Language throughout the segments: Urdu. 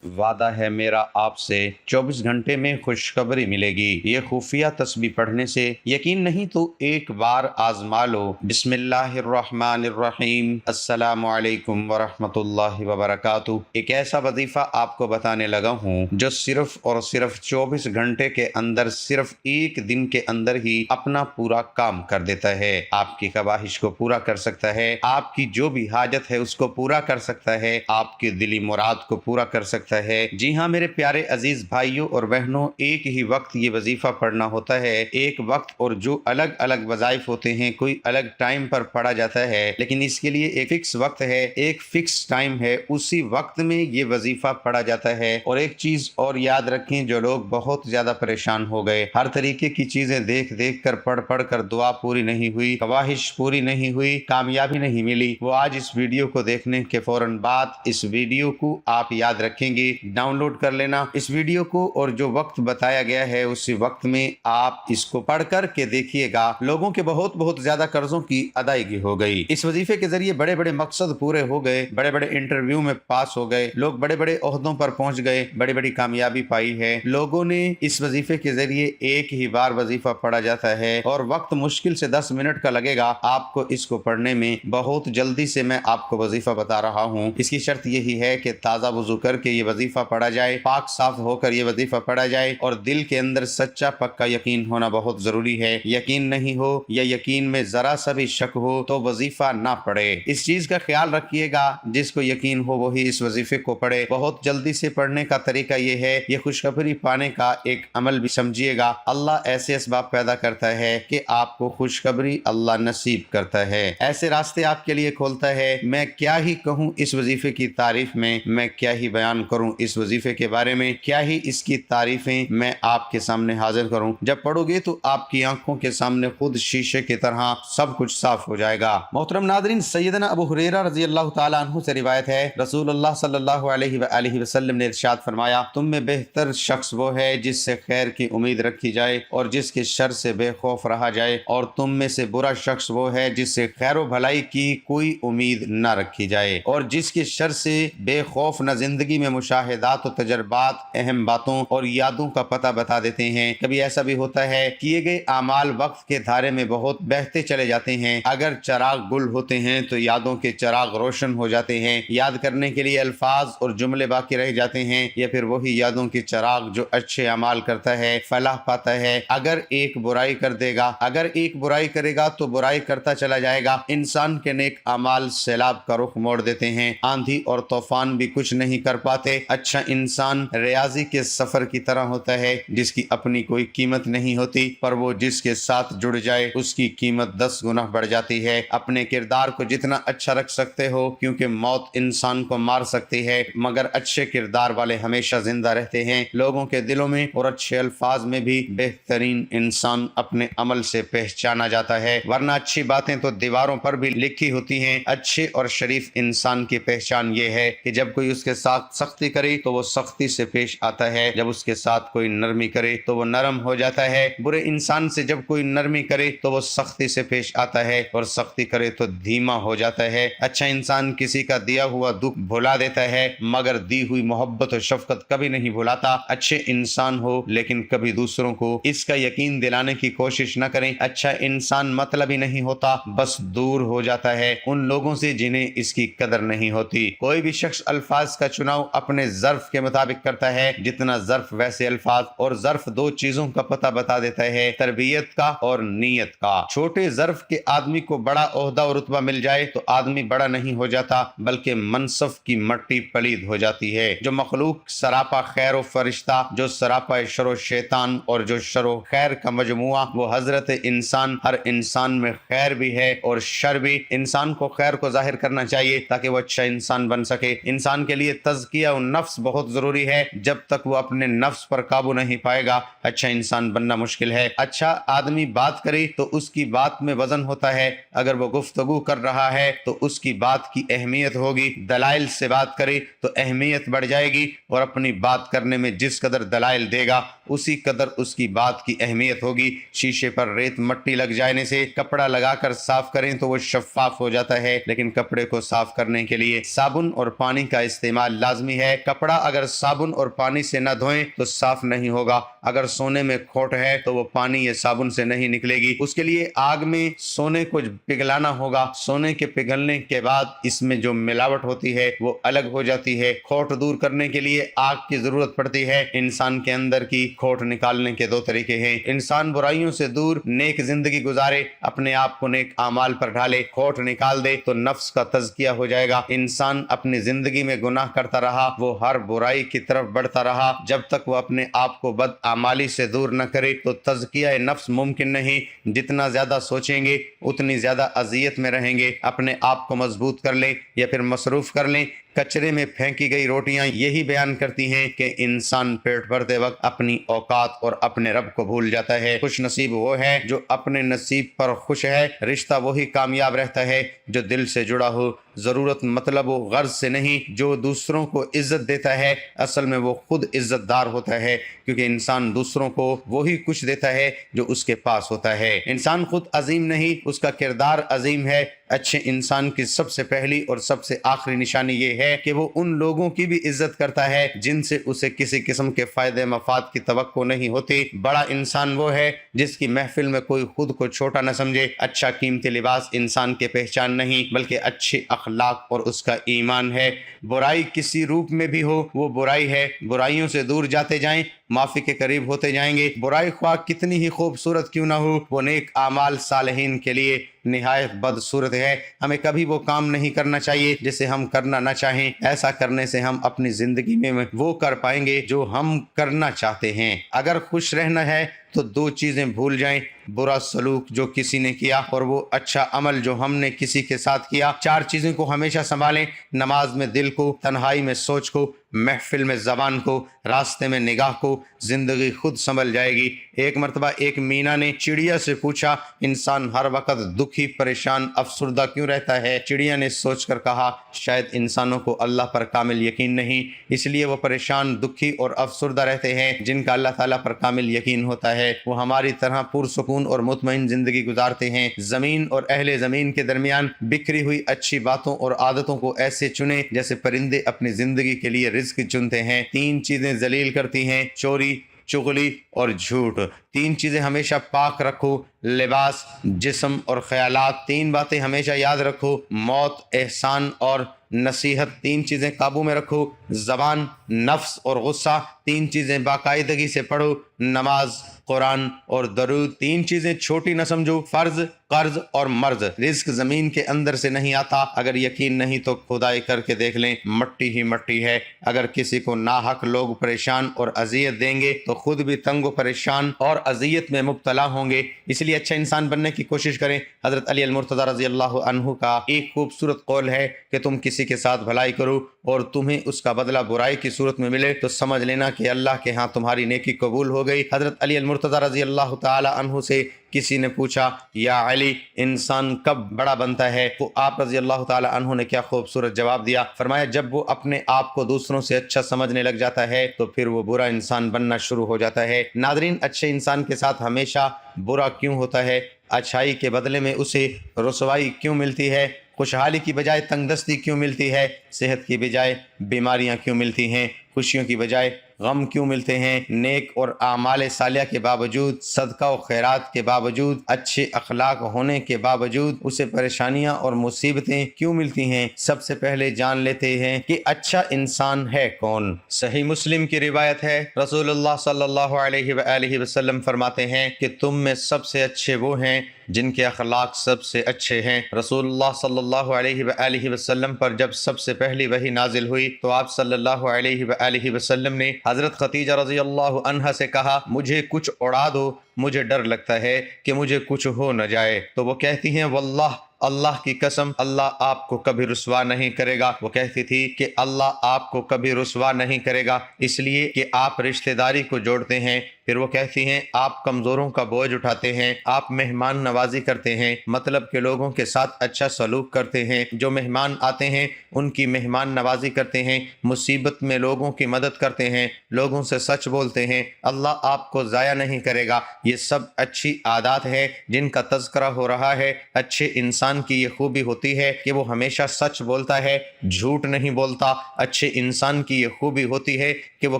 وعدہ ہے میرا آپ سے 24 گھنٹے میں خوشخبری ملے گی۔ یہ خفیہ تسبیح پڑھنے سے یقین نہیں تو ایک بار آزما لو۔ بسم اللہ الرحمن الرحیم۔ السلام علیکم ورحمۃ اللہ وبرکاتہ۔ ایک ایسا وظیفہ آپ کو بتانے لگا ہوں جو صرف اور صرف 24 گھنٹے کے اندر، صرف ایک دن کے اندر ہی اپنا پورا کام کر دیتا ہے۔ آپ کی خواہش کو پورا کر سکتا ہے، آپ کی جو بھی حاجت ہے اس کو پورا کر سکتا ہے، آپ کی دلی مراد کو پورا کر سکتا ہے۔ جی ہاں میرے پیارے عزیز بھائیوں اور بہنوں، ایک ہی وقت یہ وظیفہ پڑھنا ہوتا ہے، ایک وقت، اور جو الگ الگ وظائف ہوتے ہیں کوئی الگ ٹائم پر پڑھا جاتا ہے، لیکن اس کے لیے ایک فکس وقت ہے، ایک فکس ٹائم ہے، اسی وقت میں یہ وظیفہ پڑھا جاتا ہے۔ اور ایک چیز اور یاد رکھیں، جو لوگ بہت زیادہ پریشان ہو گئے، ہر طریقے کی چیزیں دیکھ دیکھ کر پڑھ کر دعا پوری نہیں ہوئی، خواہش پوری نہیں ہوئی، کامیابی نہیں ملی، وہ آج اس ویڈیو کو دیکھنے کے فوراً بعد اس ویڈیو کو آپ یاد رکھیں گے، ڈاؤن لوڈ کر لینا اس ویڈیو کو، اور جو وقت بتایا گیا ہے اسی وقت میں آپ اس کو پڑھ کر کے دیکھیے گا۔ لوگوں کے بہت زیادہ قرضوں کی ادائیگی ہو گئی، اس وظیفے کے ذریعے بڑے بڑے مقصد پورے ہو گئے، بڑے بڑے انٹرویو میں پاس ہو گئے، لوگ بڑے بڑے عہدوں پر پہنچ گئے، بڑی بڑی کامیابی پائی ہے۔ لوگوں نے اس وظیفے کے ذریعے ایک ہی بار وظیفہ پڑھا جاتا ہے، اور وقت مشکل سے 10 منٹ کا لگے گا آپ کو اس کو پڑھنے میں۔ بہت جلدی سے میں آپ کو وظیفہ بتا رہا ہوں، اس کی شرط یہی ہے کہ تازہ وضو کر کے یہ وظیفہ پڑھا جائے، پاک صاف ہو کر یہ وظیفہ پڑھا جائے، اور دل کے اندر سچا پکا یقین ہونا بہت ضروری ہے۔ یقین نہیں ہو یا یقین میں ذرا سا بھی شک ہو تو وظیفہ نہ پڑھے، اس چیز کا خیال رکھیے گا۔ جس کو یقین ہو وہی اس وظیفے کو پڑھے۔ بہت جلدی سے پڑھنے کا طریقہ یہ ہے، یہ خوشخبری پانے کا ایک عمل بھی سمجھیے گا۔ اللہ ایسے اسباب پیدا کرتا ہے کہ آپ کو خوشخبری اللہ نصیب کرتا ہے، ایسے راستے آپ کے لیے کھولتا ہے۔ میں کیا ہی کہوں اس وظیفے کی تعریف میں، میں کیا ہی بیان کروں اس وظیفے کے بارے میں، کیا ہی اس کی تعریفیں میں آپ کے سامنے حاضر کروں۔ جب پڑھو گے تو آپ کی آنکھوں کے سامنے خود شیشے کی طرح سب کچھ صاف ہو جائے گا۔ محترم ناظرین، سیدنا ابو ہریرہ رضی اللہ تعالیٰ عنہ سے روایت ہے، رسول اللہ صلی اللہ علیہ وآلہ وسلم نے ارشاد فرمایا، تم میں بہتر شخص وہ ہے جس سے خیر کی امید رکھی جائے اور جس کے شر سے بے خوف رہا جائے، اور تم میں سے برا شخص وہ ہے جس سے خیر و بھلائی کی کوئی امید نہ رکھی جائے اور جس کے شر سے بے خوف نہ زندگی میں مشاہدات و تجربات، اہم باتوں اور یادوں کا پتہ بتا دیتے ہیں۔ کبھی ایسا بھی ہوتا ہے کیے گئے اعمال وقت کے دھارے میں بہت بہتے چلے جاتے ہیں، اگر چراغ گل ہوتے ہیں تو یادوں کے چراغ روشن ہو جاتے ہیں، یاد کرنے کے لیے الفاظ اور جملے باقی رہ جاتے ہیں، یا پھر وہی یادوں کے چراغ جو اچھے اعمال کرتا ہے فلاح پاتا ہے۔ اگر ایک برائی کر دے گا، اگر ایک برائی کرے گا تو برائی کرتا چلا جائے گا۔ انسان کے نیک اعمال سیلاب کا رخ موڑ دیتے ہیں، آندھی اور طوفان بھی کچھ نہیں کر پاتے۔ اچھا انسان ریاضی کے سفر کی طرح ہوتا ہے جس کی اپنی کوئی قیمت نہیں ہوتی، پر وہ جس کے ساتھ جڑ جائے اس کی قیمت 10 گنا بڑھ جاتی ہے۔ اپنے کردار کو جتنا اچھا رکھ سکتے ہو، کیونکہ موت انسان کو مار سکتی ہے مگر اچھے کردار والے ہمیشہ زندہ رہتے ہیں، لوگوں کے دلوں میں، اور اچھے الفاظ میں بھی بہترین انسان اپنے عمل سے پہچانا جاتا ہے، ورنہ اچھی باتیں تو دیواروں پر بھی لکھی ہوتی ہیں۔ اچھے اور شریف انسان کی پہچان یہ ہے کہ جب کوئی اس کے ساتھ سختی کرے تو وہ سختی سے پیش آتا ہے، جب اس کے ساتھ کوئی نرمی کرے تو وہ نرم ہو جاتا ہے، برے انسان سے جب کوئی نرمی کرے تو وہ سختی سے پیش آتا ہے، اور سختی کرے تو دھیما ہو جاتا ہے۔ اچھا انسان کسی کا دیا ہوا دکھ بھلا دیتا ہے مگر دی ہوئی محبت و شفقت کبھی نہیں بھلاتا۔ اچھے انسان ہو لیکن کبھی دوسروں کو اس کا یقین دلانے کی کوشش نہ کریں۔ اچھا انسان مطلبی نہیں ہوتا، بس دور ہو جاتا ہے ان لوگوں سے جنہیں اس کی قدر نہیں ہوتی۔ کوئی بھی شخص الفاظ کا چناؤ اپنے ظرف کے مطابق کرتا ہے، جتنا ظرف ویسے الفاظ، اور ظرف دو چیزوں کا پتہ بتا دیتا ہے، تربیت کا اور نیت کا۔ چھوٹے ظرف کے آدمی کو بڑا عہدہ اور رتبہ مل جائے تو آدمی بڑا نہیں ہو جاتا بلکہ منصف کی مٹی پلید ہو جاتی ہے۔ جو مخلوق سراپا خیر و فرشتہ، جو سراپا شر و شیطان اور جو شر و خیر کا مجموعہ، وہ حضرت انسان۔ ہر انسان میں خیر بھی ہے اور شر بھی۔ انسان کو خیر کو ظاہر کرنا چاہیے تاکہ وہ اچھا انسان بن سکے۔ انسان کے لیے تزکیہ النفس بہت ضروری ہے، جب تک وہ اپنے نفس پر قابو نہیں پائے گا اچھا انسان بننا مشکل ہے۔ اچھا آدمی بات کرے تو اس کی بات میں وزن ہوتا ہے، اگر وہ گفتگو کر رہا ہے تو اس کی بات کی اہمیت ہوگی، دلائل سے بات کرے تو اہمیت بڑھ جائے گی، اور اپنی بات کرنے میں جس قدر دلائل دے گا اسی قدر اس کی بات کی اہمیت ہوگی۔ شیشے پر ریت مٹی لگ جانے سے کپڑا لگا کر صاف کریں تو وہ شفاف ہو جاتا ہے، لیکن کپڑے کو صاف کرنے کے لیے صابن اور پانی کا استعمال لازمی ہے۔ ہے کپڑا اگر صابن اور پانی سے نہ دھوئیں تو صاف نہیں ہوگا، اگر سونے میں کھوٹ ہے تو وہ پانی یا صابن سے نہیں نکلے گی، اس کے لیے آگ میں سونے کو پگھلانا ہوگا، سونے کے پگھلنے کے بعد اس میں جو ملاوٹ ہوتی ہے وہ الگ ہو جاتی ہے۔ کھوٹ دور کرنے کے لیے آگ کی ضرورت پڑتی ہے۔ انسان کے اندر کی کھوٹ نکالنے کے دو طریقے ہیں، انسان برائیوں سے دور نیک زندگی گزارے، اپنے آپ کو نیک اعمال پر ڈھالے، کھوٹ نکال دے تو نفس کا تزکیہ ہو جائے گا۔ انسان اپنی زندگی میں گناہ کرتا رہا، وہ ہر برائی کی طرف بڑھتا رہا، جب تک وہ اپنے آپ کو بد اعمالی سے دور نہ کرے تو تزکیہ نفس ممکن نہیں۔ جتنا زیادہ سوچیں گے اتنی زیادہ اذیت میں رہیں گے۔ اپنے آپ کو مضبوط کر لیں یا پھر مصروف کر لیں۔ کچرے میں پھینکی گئی روٹیاں یہی بیان کرتی ہیں کہ انسان پیٹ بھرتے وقت اپنی اوقات اور اپنے رب کو بھول جاتا ہے۔ خوش نصیب وہ ہے جو اپنے نصیب پر خوش ہے۔ رشتہ وہی کامیاب رہتا ہے جو دل سے جڑا ہو، ضرورت مطلب و غرض سے نہیں۔ جو دوسروں کو عزت دیتا ہے اصل میں وہ خود عزت دار ہوتا ہے، کیونکہ انسان دوسروں کو وہی کچھ دیتا ہے جو اس کے پاس ہوتا ہے۔ انسان خود عظیم نہیں، اس کا کردار عظیم ہے۔ اچھے انسان کی سب سے پہلی اور سب سے آخری نشانی یہ ہے کہ وہ ان لوگوں کی بھی عزت کرتا ہے جن سے اسے کسی قسم کے فائدے مفاد کی توقع نہیں ہوتی۔ بڑا انسان وہ ہے جس کی محفل میں کوئی خود کو چھوٹا نہ سمجھے۔ اچھا قیمتی لباس انسان کی پہچان نہیں بلکہ اچھے اخلاق اور اس کا ایمان ہے۔ برائی کسی روپ میں بھی ہو وہ برائی ہے۔ برائیوں سے دور جاتے جائیں، معافی کے قریب ہوتے جائیں گے۔ برائی خواہ کتنی ہی خوبصورت کیوں نہ ہو، وہ نیک اعمال صالحین کے لیے نہایت بدصورت ہے۔ ہمیں کبھی وہ کام نہیں کرنا چاہیے جسے ہم کرنا نہ چاہیں۔ ایسا کرنے سے ہم اپنی زندگی میں وہ کر پائیں گے جو ہم کرنا چاہتے ہیں۔ اگر خوش رہنا ہے تو دو چیزیں بھول جائیں، برا سلوک جو کسی نے کیا اور وہ اچھا عمل جو ہم نے کسی کے ساتھ کیا۔ چار چیزوں کو ہمیشہ سنبھالیں، نماز میں دل کو، تنہائی میں سوچ کو، محفل میں زبان کو، راستے میں نگاہ کو۔ زندگی خود سنبھل جائے گی۔ ایک مرتبہ ایک مینا نے چڑیا سے پوچھا، انسان ہر وقت دکھی، پریشان، افسردہ کیوں رہتا ہے؟ چڑیا نے سوچ کر کہا، شاید انسانوں کو اللہ پر کامل یقین نہیں، اس لیے وہ پریشان، دکھی اور افسردہ رہتے ہیں۔ جن کا اللہ تعالیٰ پر کامل یقین ہوتا ہے وہ ہماری طرح پرسکون اور مطمئن زندگی گزارتے ہیں۔ زمین اور اہل زمین کے درمیان بکھری ہوئی اچھی باتوں اور عادتوں کو ایسے چنیں جیسے پرندے اپنی زندگی کے لیے رزق چنتے ہیں۔ تین چیزیں ذلیل کرتی ہیں، چوری، چغلی اور جھوٹ۔ تین چیزیں ہمیشہ پاک رکھو، لباس، جسم اور خیالات۔ تین باتیں ہمیشہ یاد رکھو، موت، احسان اور نصیحت۔ تین چیزیں قابو میں رکھو، زبان، نفس اور غصہ۔ تین چیزیں باقاعدگی سے پڑھو، نماز، قرآن اور درود۔ تین چیزیں چھوٹی نہ سمجھو، فرض، قرض اور مرض۔ رزق زمین کے اندر سے نہیں آتا، اگر یقین نہیں تو کھدائی کر کے دیکھ لیں، مٹی ہی مٹی ہے۔ اگر کسی کو ناحق لوگ پریشان اور اذیت دیں گے تو خود بھی تنگ و پریشان اور اذیت میں مبتلا ہوں گے۔ اس لیے اچھا انسان بننے کی کوشش کریں۔ حضرت علی المرتضیٰ رضی اللہ عنہ کا ایک خوبصورت قول ہے کہ تم کسی کے ساتھ بھلائی کرو اور تمہیں اس کا بدلہ برائی کی صورت میں ملے تو سمجھ لینا کہ اللہ کے ہاں تمہاری نیکی قبول ہو گئی۔ حضرت علی المرتضیٰ رضی اللہ تعالی عنہ سے کسی نے پوچھا، یا علی، انسان کب بڑا بنتا ہے؟ تو آپ رضی اللہ تعالی عنہ نے کیا خوبصورت جواب دیا، فرمایا جب وہ اپنے آپ کو دوسروں سے اچھا سمجھنے لگ جاتا ہے تو پھر وہ برا انسان بننا شروع ہو جاتا ہے۔ ناظرین، اچھے انسان کے ساتھ ہمیشہ برا کیوں ہوتا ہے؟ اچھائی کے بدلے میں اسے رسوائی کیوں ملتی ہے؟ خوشحالی کی بجائے تنگ دستی کیوں ملتی ہے؟ صحت کی بجائے بیماریاں کیوں ملتی ہیں؟ خوشیوں کی بجائے غم کیوں ملتے ہیں؟ نیک اور اعمال صالحہ کے باوجود، صدقہ و خیرات کے باوجود، اچھے اخلاق ہونے کے باوجود اسے پریشانیاں اور مصیبتیں کیوں ملتی ہیں؟ سب سے پہلے جان لیتے ہیں کہ اچھا انسان ہے کون۔ صحیح مسلم کی روایت ہے، رسول اللہ صلی اللہ علیہ وآلہ وسلم فرماتے ہیں کہ تم میں سب سے اچھے وہ ہیں جن کے اخلاق سب سے اچھے ہیں۔ رسول اللہ صلی اللہ علیہ وآلہ وسلم پر جب سب سے پہلی وحی نازل ہوئی تو آپ صلی اللہ علیہ وآلہ وسلم نے حضرت خدیجہ رضی اللہ عنہا سے کہا، مجھے کچھ اڑا دو، مجھے ڈر لگتا ہے کہ مجھے کچھ ہو نہ جائے۔ تو وہ کہتی ہیں، واللہ، اللہ کی قسم، اللہ آپ کو کبھی رسوا نہیں کرے گا۔ وہ کہتی تھی کہ اللہ آپ کو کبھی رسوا نہیں کرے گا، اس لیے کہ آپ رشتہ داری کو جوڑتے ہیں، پھر وہ کہتی ہیں آپ کمزوروں کا بوجھ اٹھاتے ہیں، آپ مہمان نوازی کرتے ہیں، مطلب کہ لوگوں کے ساتھ اچھا سلوک کرتے ہیں، جو مہمان آتے ہیں ان کی مہمان نوازی کرتے ہیں، مصیبت میں لوگوں کی مدد کرتے ہیں، لوگوں سے سچ بولتے ہیں، اللہ آپ کو ضائع نہیں کرے گا۔ یہ سب اچھی عادات ہے جن کا تذکرہ ہو رہا ہے۔ اچھے انسان کی یہ خوبی ہوتی ہے کہ وہ ہمیشہ سچ بولتا ہے، جھوٹ نہیں بولتا۔ اچھے انسان کی یہ خوبی ہوتی ہے کہ وہ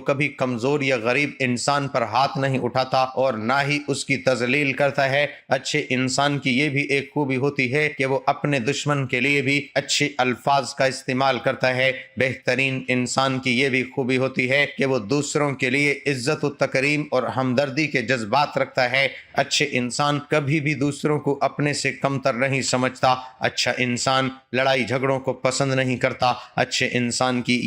کبھی کمزور یا غریب انسان پر ہاتھ نہیں اٹھاتا اور نہ ہی اس کی تذلیل کرتا ہے۔ اچھے انسان کی یہ بھی ایک خوبی ہوتی ہے کہ وہ اپنے دشمن کے لیے بھی اچھے الفاظ کا استعمال کرتا ہے۔ بہترین انسان کی یہ بھی خوبی ہوتی ہے کہ وہ دوسروں کے لیے عزت و تکریم اور ہمدردی کے جذبات رکھتا ہے۔ اچھے انسان کبھی بھی دوسروں کو اپنے سے کمتر نہیں سمجھتا۔ اچھا انسان لڑائی جھگڑوں کو پسند نہیں کرتا۔ اچھے انسان کی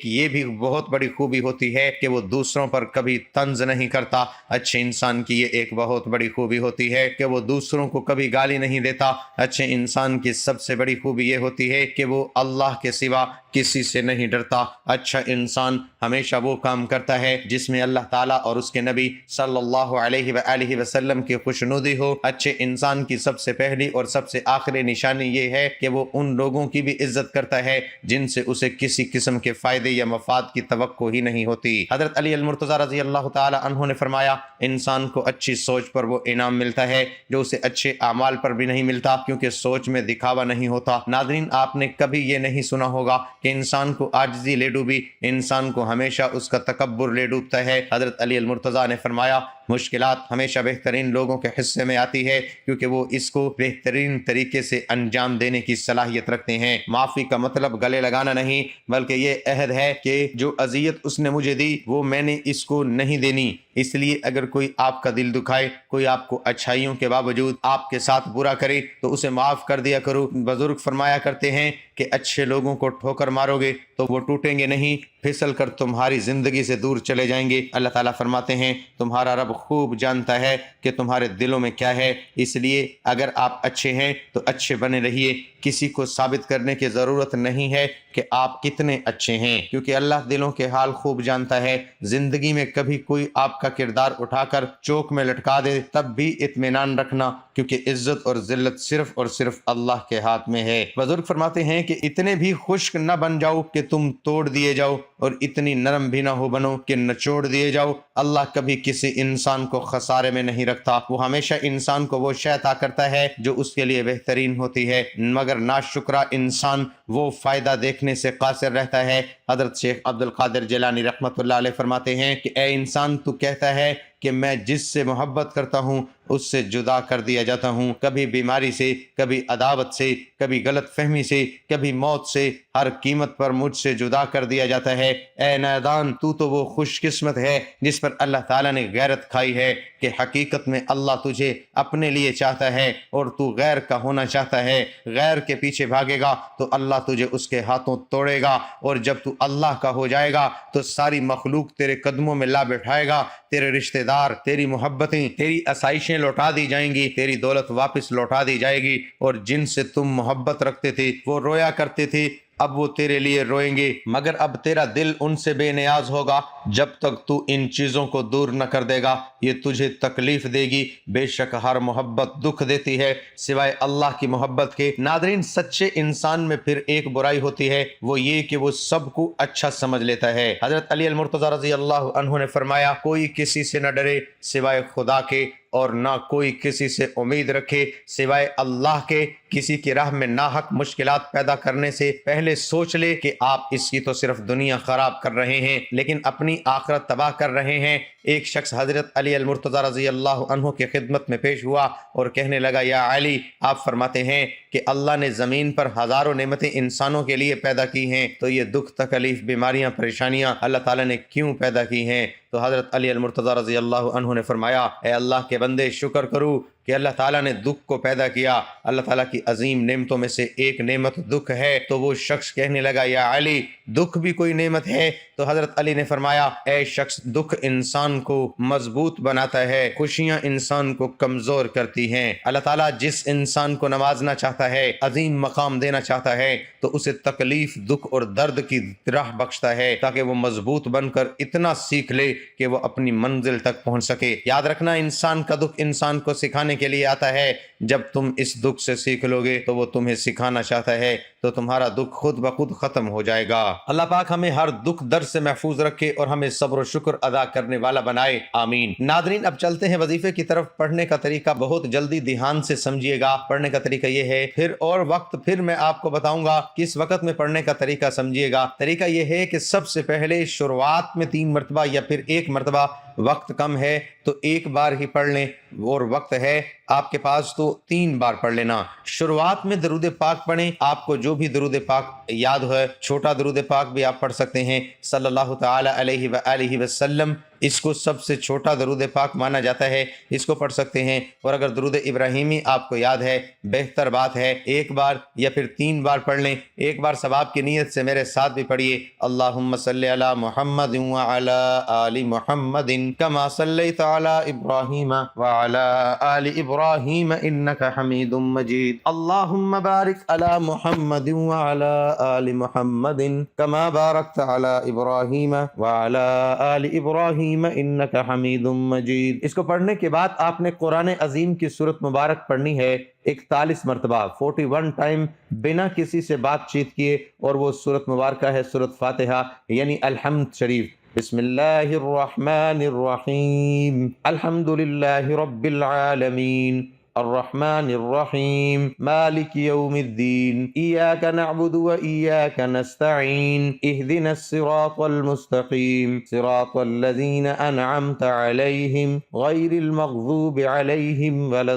یہ بھی بہت بڑی خوبی ہوتی ہے کہ وہ دوسروں پر کبھی طنز نہیں کرتا۔ اچھے انسان کی یہ ایک بہت بڑی خوبی ہوتی ہے کہ وہ دوسروں کو کبھی گالی نہیں دیتا۔ اچھے انسان کی سب سے بڑی خوبی یہ ہوتی ہے کہ وہ اللہ کے سوا کسی سے نہیں ڈرتا۔ اچھا انسان ہمیشہ وہ کام کرتا ہے جس میں اللہ تعالیٰ اور اس کے نبی صلی اللہ علیہ وآلہ وسلم کی خوشنودی ہو۔ اچھے انسان کی سب سے پہلی اور سب سے آخری نشانی یہ ہے کہ وہ ان لوگوں کی بھی عزت کرتا ہے جن سے اسے کسی قسم کے فائدے یا مفاد کی توقع ہی نہیں ہوتی۔ حضرت علی المرتضیٰ رضی اللہ تعالی عنہ نے فرمایا انسان کو اچھی سوچ پر وہ انعام ملتا ہے جو اسے اچھے اعمال پر بھی نہیں ملتا، کیونکہ سوچ میں دکھاوا نہیں ہوتا۔ ناظرین، آپ نے کبھی یہ نہیں سنا ہوگا کہ انسان کو عاجزی لے ڈوبی، انسان کو ہمیشہ اس کا تکبر لے ڈوبتا ہے۔ حضرت علی المرتضیٰ نے فرمایا مشکلات ہمیشہ بہترین لوگوں کے حصے میں آتی ہے کیونکہ وہ اس کو بہترین طریقے سے انجام دینے کی صلاحیت رکھتے ہیں۔ معافی کا مطلب گلے لگانا نہیں، بلکہ یہ عہد ہے کہ جو اذیت اس نے مجھے دی وہ میں نے اس کو نہیں دینی۔ اس لیے اگر کوئی آپ کا دل دکھائے، کوئی آپ کو اچھائیوں کے باوجود آپ کے ساتھ برا کرے تو اسے معاف کر دیا کرو۔ بزرگ فرمایا کرتے ہیں کہ اچھے لوگوں کو ٹھوکر مارو گے تو وہ ٹوٹیں گے نہیں، پھسل کر تمہاری زندگی سے دور چلے جائیں گے۔ اللہ تعالیٰ فرماتے ہیں تمہارا رب خوب جانتا ہے کہ تمہارے دلوں میں کیا ہے، اس لیے اگر آپ اچھے ہیں تو اچھے بنے رہیے۔ کسی کو ثابت کرنے کی ضرورت نہیں ہے کہ آپ کتنے اچھے ہیں، کیونکہ اللہ دلوں کے حال خوب جانتا ہے۔ زندگی میں کبھی کوئی آپ کا کردار اٹھا کر چوک میں لٹکا دے تب بھی اطمینان رکھنا، کیونکہ عزت اور ذلت صرف اور صرف اللہ کے ہاتھ میں ہے۔ بزرگ فرماتے ہیں کہ اتنے بھی خشک نہ بن جاؤ کہ تم توڑ دیے جاؤ، اور اتنی نرم بھی نہ ہو بنو کہ نچوڑ دیے جاؤ۔ اللہ کبھی کسی انسان کو خسارے میں نہیں رکھتا، وہ ہمیشہ انسان کو وہ شے عطا کرتا ہے جو اس کے لیے بہترین ہوتی ہے، مگر ناشکرا انسان وہ فائدہ دیکھنے سے قاصر رہتا ہے۔ حضرت شیخ عبد القادر جیلانی رحمۃ اللہ علیہ فرماتے ہیں کہ اے انسان، تو کہتا ہے کہ میں جس سے محبت کرتا ہوں اس سے جدا کر دیا جاتا ہوں، کبھی بیماری سے، کبھی عداوت سے، کبھی غلط فہمی سے، کبھی موت سے، ہر قیمت پر مجھ سے جدا کر دیا جاتا ہے۔ اے نادان، تو وہ خوش قسمت ہے جس پر اللہ تعالیٰ نے غیرت کھائی ہے کہ حقیقت میں اللہ تجھے اپنے لیے چاہتا ہے اور تو غیر کا ہونا چاہتا ہے۔ غیر کے پیچھے بھاگے گا تو اللہ تجھے اس کے ہاتھوں توڑے گا، اور جب تو اللہ کا ہو جائے گا تو ساری مخلوق تیرے قدموں میں لا بٹھائے گا، تیرے رشتہ دار، تیری محبتیں، تیری آسائشیں لوٹا دی جائیں گی، تیری دولت واپس لوٹا دی جائے گی، اور جن سے تم محبت رکھتے تھے وہ رویا کرتے تھے، اب وہ تیرے لیے روئیں گے، مگر اب تیرا دل ان سے بے نیاز ہوگا جب تک تو ان چیزوں کو دور نہ کر دے گا۔ یہ تجھے تکلیف دے گی، بے شک ہر محبت دکھ دیتی ہے سوائے اللہ کی محبت کے۔ ناظرین، سچے انسان میں پھر ایک برائی ہوتی ہے، وہ یہ کہ وہ سب کو اچھا سمجھ لیتا ہے۔ حضرت علی المرتضیٰ رضی اللہ عنہ نے فرمایا کوئی کسی سے نہ ڈرے سوائے خدا کے، اور نہ کوئی کسی سے امید رکھے سوائے اللہ کے۔ کسی کی راہ میں ناحق مشکلات پیدا کرنے سے پہلے سوچ لے کہ آپ اس کی تو صرف دنیا خراب کر رہے ہیں لیکن اپنی آخرت تباہ کر رہے ہیں۔ ایک شخص حضرت علی المرتضیٰ رضی اللہ عنہ کی خدمت میں پیش ہوا اور کہنے لگا یا علی، آپ فرماتے ہیں کہ اللہ نے زمین پر ہزاروں نعمتیں انسانوں کے لیے پیدا کی ہیں، تو یہ دکھ، تکلیف، بیماریاں، پریشانیاں اللہ تعالیٰ نے کیوں پیدا کی ہیں؟ تو حضرت علی المرتضیٰ رضی اللہ عنہ نے فرمایا اے اللہ کے بندے، شکر کرو کہ اللہ تعالیٰ نے دکھ کو پیدا کیا، اللہ تعالیٰ کی عظیم نعمتوں میں سے ایک نعمت دکھ ہے، تو وہ شخص کہنے لگا یا علی دکھ بھی کوئی نعمت ہے؟ تو حضرت علی نے فرمایا اے شخص، دکھ انسان کو مضبوط بناتا ہے، خوشیاں انسان کو کمزور کرتی ہیں۔ اللہ تعالیٰ جس انسان کو نوازنا چاہتا ہے، عظیم مقام دینا چاہتا ہے، تو اسے تکلیف، دکھ اور درد کی راہ بخشتا ہے تاکہ وہ مضبوط بن کر اتنا سیکھ لے کہ وہ اپنی منزل تک پہنچ سکے۔ یاد رکھنا، انسان کا دکھ انسان کو سکھانے کے لیے آتا ہے۔ جب تم اس دکھ سے سیکھ لو گے تو وہ تمہیں سکھانا چاہتا ہے، تو تمہارا دکھ خود بخود ختم ہو جائے گا۔ اللہ پاک ہمیں ہر دکھ درد سے محفوظ رکھے اور ہمیں صبر و شکر ادا کرنے والا بنائے، آمین۔ ناظرین، اب چلتے ہیں وظیفے کی طرف۔ پڑھنے کا طریقہ بہت جلدی دھیان سے سمجھیے گا۔ پڑھنے کا طریقہ یہ ہے، پھر اور وقت پھر میں آپ کو بتاؤں گا کس وقت میں پڑھنے کا طریقہ سمجھیے گا۔ طریقہ یہ ہے کہ سب سے پہلے شروعات میں 3 مرتبہ یا پھر 1 مرتبہ، وقت کم ہے تو 1 بار ہی پڑھ لیں، اور وقت ہے آپ کے پاس تو 3 بار پڑھ لینا۔ شروعات میں درود پاک پڑھیں، آپ کو جو بھی درود پاک یاد ہے، چھوٹا درود پاک بھی آپ پڑھ سکتے ہیں، صلی اللہ تعالی علیہ وآلہ وسلم، اس کو سب سے چھوٹا درود پاک مانا جاتا ہے، اس کو پڑھ سکتے ہیں۔ اور اگر درود ابراہیمی آپ کو یاد ہے، بہتر بات ہے 1 بار یا پھر 3 بار پڑھ لیں۔ 1 بار ثواب کی نیت سے میرے ساتھ بھی پڑھیے، اللہم صلی علی محمد وعلی آل محمد کما صلیت علی ابراہیم وعلی آل ابراہیم انک حمید مجید، اللہم بارک علی محمد وعلی آل محمد کما بارکت علی ابراہیم وعلی آل ابراہیم انک حمید مجید۔ اس کو پڑھنے کے بعد آپ نے قرآن عظیم کی سورت مبارک پڑھنی ہے 41 مرتبہ، 41 ٹائم، بنا کسی سے بات چیت کیے، اور وہ سورت مبارکہ ہے سورت فاتحہ یعنی الحمد شریف۔ بسم اللہ الرحمن الرحیم، الحمد للہ رب العالمین، الرحمن الرحیم، مالک یوم الدین، ایاک نعبد و ایاک نستعین، اہدنا الصراط المستقیم، صراط الذین انعمت علیہم غیر المغضوب علیہم ولا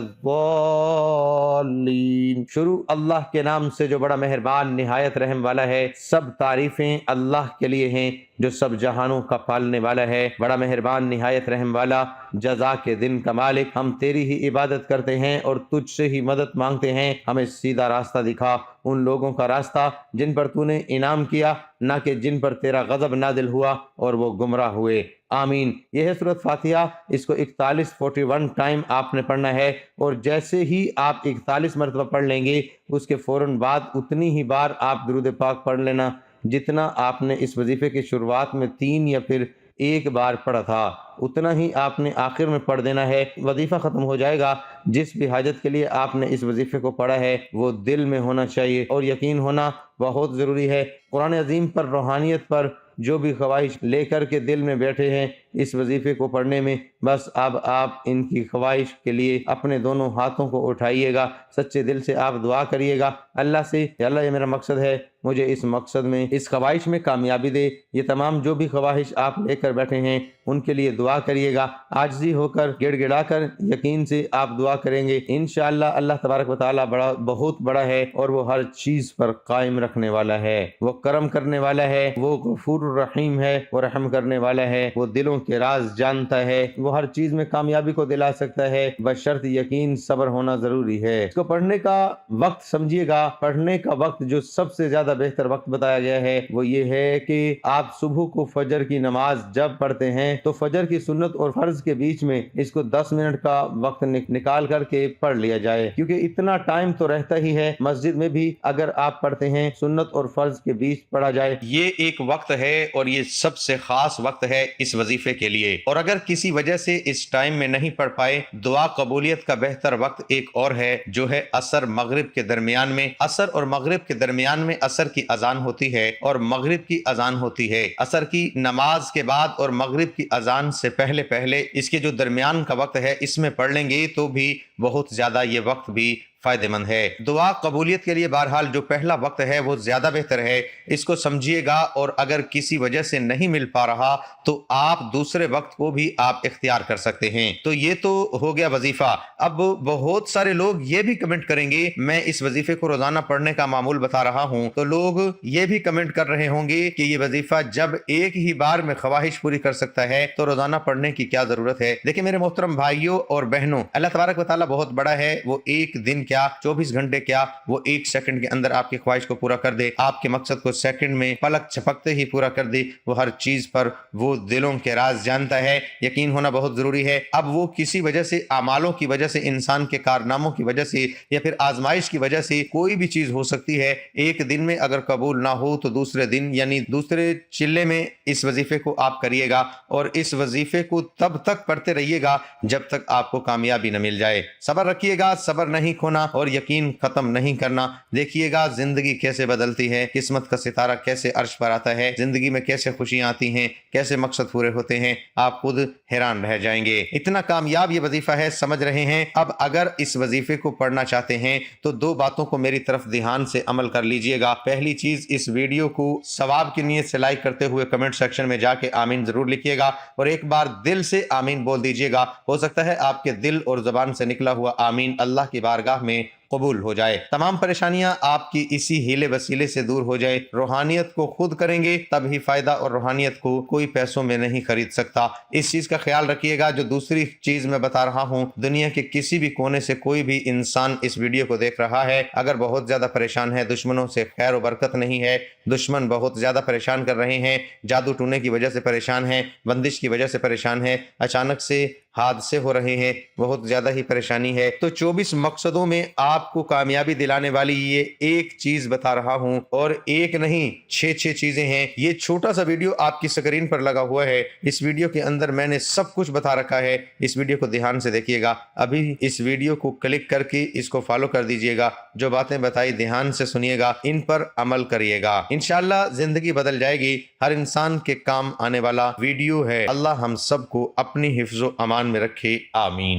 الضالین۔ شروع اللہ کے نام سے جو بڑا مہربان نہایت رحم والا ہے۔ سب تعریفیں اللہ کے لیے ہیں جو سب جہانوں کا پالنے والا ہے، بڑا مہربان نہایت رحم والا، جزا کے دن کا مالک۔ ہم تیری ہی عبادت کرتے ہیں اور تجھ سے ہی مدد مانگتے ہیں، ہمیں سیدھا راستہ دکھا، ان لوگوں کا راستہ جن پر تو نے انعام کیا، نہ کہ جن پر تیرا غضب نازل ہوا اور وہ گمراہ ہوئے، آمین۔ یہ ہے سورۃ فاتحہ۔ اس کو 41 ٹائم آپ نے پڑھنا ہے، اور جیسے ہی آپ 41 مرتبہ پڑھ لیں گے، اس کے فوراً بعد اتنی ہی بار آپ درود پاک پڑھ لینا جتنا آپ نے اس وظیفے کی شروعات میں 3 یا پھر 1 بار پڑھا تھا، اتنا ہی آپ نے آخر میں پڑھ دینا ہے۔ وظیفہ ختم ہو جائے گا۔ جس بھی حاجت کے لیے آپ نے اس وظیفے کو پڑھا ہے وہ دل میں ہونا چاہیے، اور یقین ہونا بہت ضروری ہے۔ قرآن عظیم پر، روحانیت پر جو بھی خواہش لے کر کے دل میں بیٹھے ہیں اس وظیفے کو پڑھنے میں، بس اب آپ ان کی خواہش کے لیے اپنے دونوں ہاتھوں کو اٹھائیے گا، سچے دل سے آپ دعا کریے گا اللہ سے کہ اللہ یہ میرا مقصد ہے، مجھے اس مقصد میں، اس خواہش میں کامیابی دے۔ یہ تمام جو بھی خواہش آپ لے کر بیٹھے ہیں ان کے لیے دعا کریے گا، عاجزی ہو کر، گڑ گڑا کر، یقین سے آپ دعا کریں گے، انشاءاللہ اللہ تبارک و تعالیٰ بہت بڑا ہے، اور وہ ہر چیز پر قائم رکھنے والا ہے، وہ کرم کرنے والا ہے، وہ غفور الرحیم ہے، وہ رحم کرنے والا ہے، وہ دلوں کے راز جانتا ہے، وہ ہر چیز میں کامیابی کو دلا سکتا ہے، بشرط یقین صبر ہونا ضروری ہے۔ اس کو پڑھنے کا وقت سمجھیے گا۔ پڑھنے کا وقت جو سب سے زیادہ بہتر وقت بتایا گیا ہے وہ یہ ہے کہ آپ صبح کو فجر کی نماز جب پڑھتے ہیں تو فجر کی سنت اور فرض کے بیچ میں اس کو 10 منٹ کا وقت نکال کر کے پڑھ لیا جائے، کیونکہ اتنا ٹائم تو رہتا ہی ہے۔ مسجد میں بھی اگر آپ پڑھتے ہیں سنت اور فرض کے بیچ پڑھا جائے، یہ ایک وقت ہے اور یہ سب سے خاص وقت ہے اس وظیفے کے لیے۔ اور اگر کسی وجہ سے اس ٹائم میں نہیں پڑھ پائے، دعا قبولیت کا بہتر وقت ایک اور ہے جو ہے عصر مغرب کے درمیان میں۔ عصر اور مغرب کے درمیان میں عصر کی اذان ہوتی ہے اور مغرب کی اذان ہوتی ہے۔ عصر کی نماز کے بعد اور مغرب کی اذان سے پہلے پہلے اس کے جو درمیان کا وقت ہے اس میں پڑھ لیں گے تو بھی بہت زیادہ یہ وقت بھی فائدہ مند ہے۔ دعا قبولیت کے لیے بہرحال جو پہلا وقت ہے وہ زیادہ بہتر ہے، اس کو سمجھیے گا، اور اگر کسی وجہ سے نہیں مل پا رہا تو آپ دوسرے وقت کو بھی آپ اختیار کر سکتے ہیں۔ تو یہ تو ہو گیا وظیفہ۔ اب بہت سارے لوگ یہ بھی کمنٹ کریں گے میں اس وظیفے کو روزانہ پڑھنے کا معمول بتا رہا ہوں، تو لوگ یہ بھی کمنٹ کر رہے ہوں گے کہ یہ وظیفہ جب ایک ہی بار میں خواہش پوری کر سکتا ہے تو روزانہ پڑھنے کی کیا ضرورت ہے؟ دیکھیں میرے محترم بھائیوں اور بہنوں، اللہ تبارک و تعالیٰ بہت بڑا ہے، وہ ایک دن کیا 24 گھنٹے کیا، وہ ایک سیکنڈ کے اندر آپ کی خواہش کو پورا کر دے، آپ کے مقصد کو سیکنڈ میں پلک جھپکتے ہی پورا کر دے۔ وہ ہر چیز پر وہ دلوں کے راز جانتا ہے، یقین ہونا بہت ضروری ہے۔ اب وہ کسی وجہ سے، اعمالوں کی وجہ سے، انسان کے کارناموں کی وجہ سے، یا پھر آزمائش کی وجہ سے کوئی بھی چیز ہو سکتی ہے، ایک دن میں اگر قبول نہ ہو تو دوسرے دن یعنی دوسرے چلے میں اس وظیفے کو آپ کریے گا، اور اس وظیفے کو تب تک پڑھتے رہیے گا جب تک آپ کو کامیابی نہ مل جائے۔ صبر رکھیے گا، صبر نہیں کھونا اور یقین ختم نہیں کرنا۔ دیکھیے گا زندگی کیسے بدلتی ہے، قسمت کا ستارہ کیسے عرش پر آتا ہے، زندگی میں کیسے خوشیاں آتی ہیں، کیسے مقصد پورے ہوتے ہیں، آپ خود حیران رہ جائیں گے۔ اتنا کامیاب یہ وظیفہ ہے، سمجھ رہے ہیں؟ اب اگر اس وظیفے کو پڑھنا چاہتے ہیں تو دو باتوں کو میری طرف دھیان سے عمل کر لیجئے گا۔ پہلی چیز، اس ویڈیو کو ثواب کی نیت سے لائک کرتے ہوئے کمنٹ سیکشن میں جا کے آمین ضرور لکھیے گا، اور ایک بار دل سے آمین بول دیجئے گا۔ ہو سکتا ہے آپ کے دل اور زبان سے نکلا ہوا آمین اللہ کی بارگاہ میں قبول ہو جائے، تمام پریشانیاں آپ کی اسی ہیلے وسیلے سے دور ہو جائے۔ روحانیت کو خود کریں گے تب ہی فائدہ، اور روحانیت کو کوئی پیسوں میں نہیں خرید سکتا۔ اس چیز کا خیال رکھیے گا۔ جو دوسری چیز میں بتا رہا ہوں، دنیا کے کسی بھی کونے سے کوئی بھی انسان اس ویڈیو کو دیکھ رہا ہے، اگر بہت زیادہ پریشان ہے، دشمنوں سے خیر و برکت نہیں ہے، دشمن بہت زیادہ پریشان کر رہے ہیں، جادو ٹونے کی وجہ سے پریشان ہیں، بندش کی وجہ سے پریشان ہے، اچانک سے حادثے ہو رہے ہیں، بہت زیادہ ہی پریشانی ہے، تو 24 مقصدوں میں آپ کو کامیابی دلانے والی یہ ایک چیز بتا رہا ہوں، اور ایک نہیں 6 چیزیں ہیں۔ یہ چھوٹا سا ویڈیو آپ کی سکرین پر لگا ہوا ہے، اس ویڈیو کے اندر میں نے سب کچھ بتا رکھا ہے۔ اس ویڈیو کو دھیان سے دیکھیے گا، ابھی اس ویڈیو کو کلک کر کے اس کو فالو کر دیجئے گا، جو باتیں بتائی دھیان سے سنیے گا، ان پر عمل کریے گا، انشاءاللہ زندگی بدل جائے گی۔ ہر انسان کے کام آنے والا ویڈیو ہے۔ اللہ ہم سب کو اپنی حفظ و امان میں رکھے، آمین۔